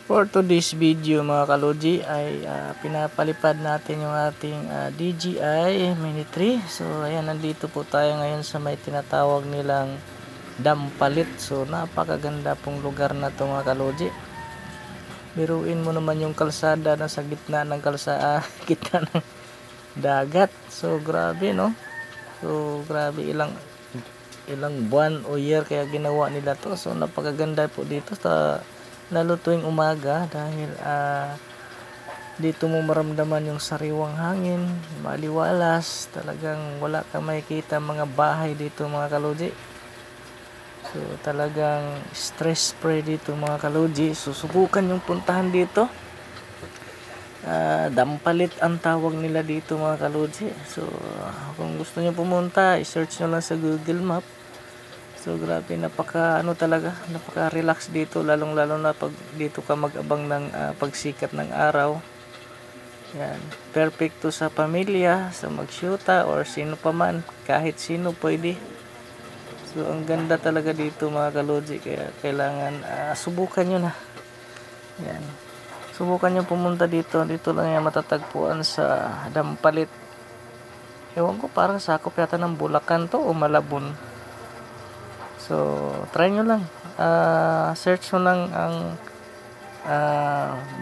For today's video mga kaloji ay pinapalipad natin yung ating DJI Mini 3. So ayan, nandito po tayo ngayon sa may tinatawag nilang Dampalit. So napakaganda pong lugar na to mga kaloji. Biruin mo naman yung kalsada na sa gitna ng gitna ng dagat. So grabe, no? So grabe, ilang buwan o year kaya ginawa nila to. So napakaganda po dito sa lalo tuwing umaga dahil dito mo maramdaman yung sariwang hangin, maliwalas, talagang wala kang makikita mga bahay dito mga kaloji. So talagang stress free dito mga kaloji. Susubukan yung puntahan dito. Dampalit ang tawag nila dito mga kaloji. So kung gusto niyo pumunta, i-search nyo lang sa Google Map. So grabe, napaka relax dito, lalong na pag dito ka mag-abang ng pagsikat ng araw. Yan, perfect to sa pamilya, sa magsyuta or sino pa man, kahit sino pwede. So ang ganda talaga dito mga kaloji, kaya kailangan subukan nyo na. Yan, subukan nyo pumunta dito. Dito lang yan matatagpuan sa Dampalit. Ewan ko, parang sakop yata ng Bulacan to o Malabon. So try nyo lang, search nyo lang ang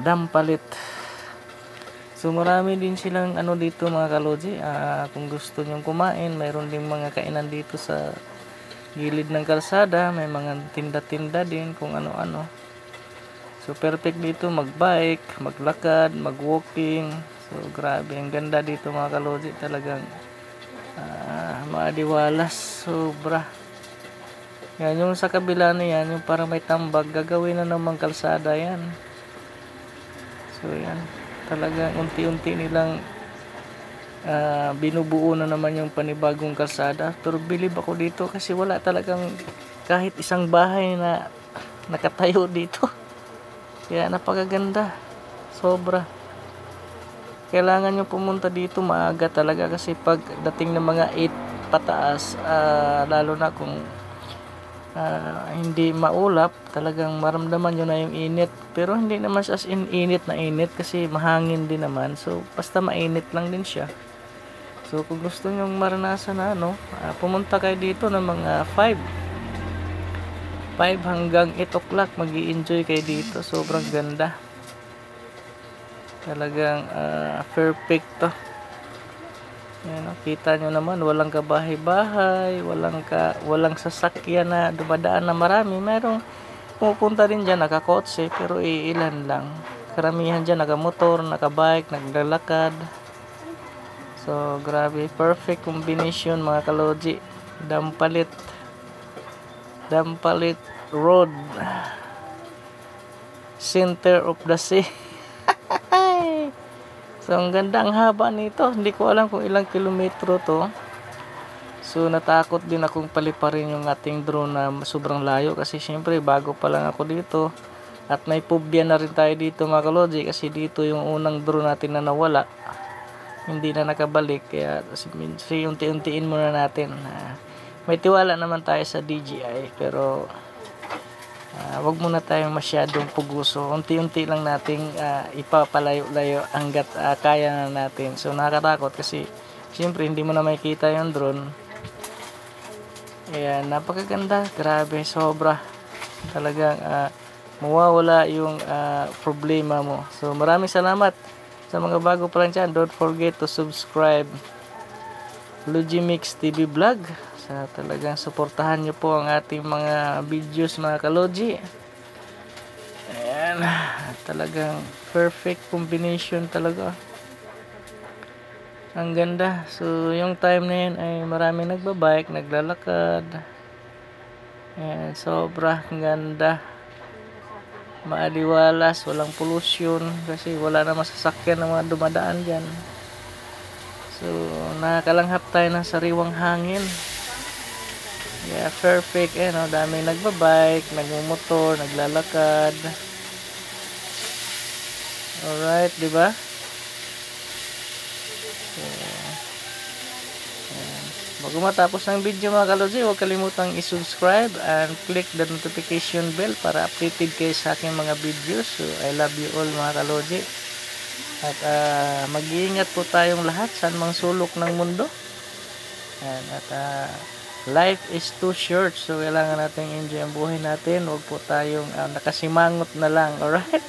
Dampalit. So marami din silang dito mga kaloji. Kung gusto nyong kumain, mayroon din mga kainan dito sa gilid ng kalsada. May mga tinda-tinda din kung ano-ano. So perfect dito magbike, maglakad, magwalking. So grabe, ang ganda dito mga kaloji. Talagang maaliwalas, sobra. Yan, yung sa kabila na yan, yung parang may tambag, gagawin na namang kalsada yan. So yan, talagang unti-unti nilang binubuo na naman yung panibagong kalsada. Pero bilib ako dito kasi wala talagang kahit isang bahay na nakatayo dito. Kaya napakaganda, sobra. Kailangan nyo pumunta dito maaga talaga kasi pag dating ng mga 8 pataas, lalo na kung hindi maulap, talagang maramdaman nyo na yung init. Pero hindi naman as in init na init kasi mahangin din naman. So basta mainit lang din siya. So kung gusto nyo maranasan na pumunta kayo dito ng mga 5 hanggang 8 o'clock, magi-enjoy kayo dito. Sobrang ganda. Talagang perfect to. Yan, kita nyo naman, walang kabahay-bahay, walang sasakyan na dumadaan na marami. Merong pupunta rin dyan nakakotse, pero ilan lang. Karamihan dyan nakamotor, nakabike, naglalakad. So grabe, perfect combination mga kaloji. Dampalit Road, center of the sea. So ang ganda, ang haba nito. Hindi ko alam kung ilang kilometro to. So natakot din akong paliparin yung ating drone na sobrang layo kasi syempre bago pa lang ako dito. At may phobia na rin tayo dito mga kaloji kasi dito yung unang drone natin na nawala. Hindi na nakabalik, kaya unti-untiin muna natin. May tiwala naman tayo sa DJI pero wag muna tayong masyadong puguso. Unti-unti lang nating ipapalayo-layo hanggat kaya na natin. So nakakatakot kasi siyempre hindi mo na makikita yung drone. Ayan, napakaganda, grabe, sobra. Talagang mawawala yung problema mo. So maraming salamat sa mga bago pa lang dyan. Don't forget to subscribe Logimix TV Vlog. Sa talagang suportahan nyo po ang ating mga videos mga kaloji. Ayan, talagang perfect combination talaga. Ang ganda. So yung time na yun ay maraming nagbabike, naglalakad. Ayan, sobra ganda. Maaliwalas, walang pollution kasi wala namang sasakyan na mga dumadaan dyan. So nakakalanghap tayo ng sariwang hangin. Yeah, perfect. Daming nagbabike, nagmumotor, naglalakad. Alright, di ba? So, bago matapos ang video mga kalodji, huwag kalimutang i-subscribe and click the notification bell para updated kayo sa aking mga videos. So I love you all mga kalodji. At mag-iingat po tayong lahat saan mang sulok ng mundo. At life is too short, so kailangan natin enjoy ang buhay natin. Huwag po tayong nakasimangot na lang. Alright?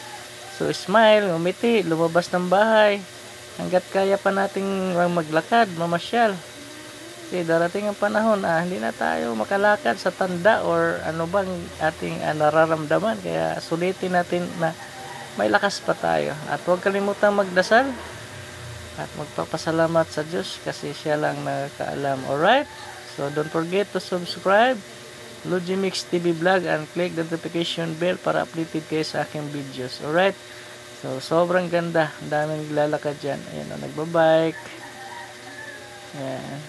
So smile, umiti, lumabas ng bahay hanggat kaya pa nating maglakad, mamasyal. Kasi darating ang panahon hindi na tayo makalakad sa tanda or ano bang ating nararamdaman. Kaya sulitin natin na may lakas pa tayo. At huwag kalimutang magdasal at magpapasalamat sa Diyos kasi siya lang nakakaalam. Alright? So don't forget to subscribe Luigi Mix TV Vlog and click the notification bell para updated kayo sa aking videos. Alright? So sobrang ganda. Ang daming naglalakad dyan. Ayan, nagbabike. Ayan.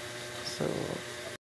So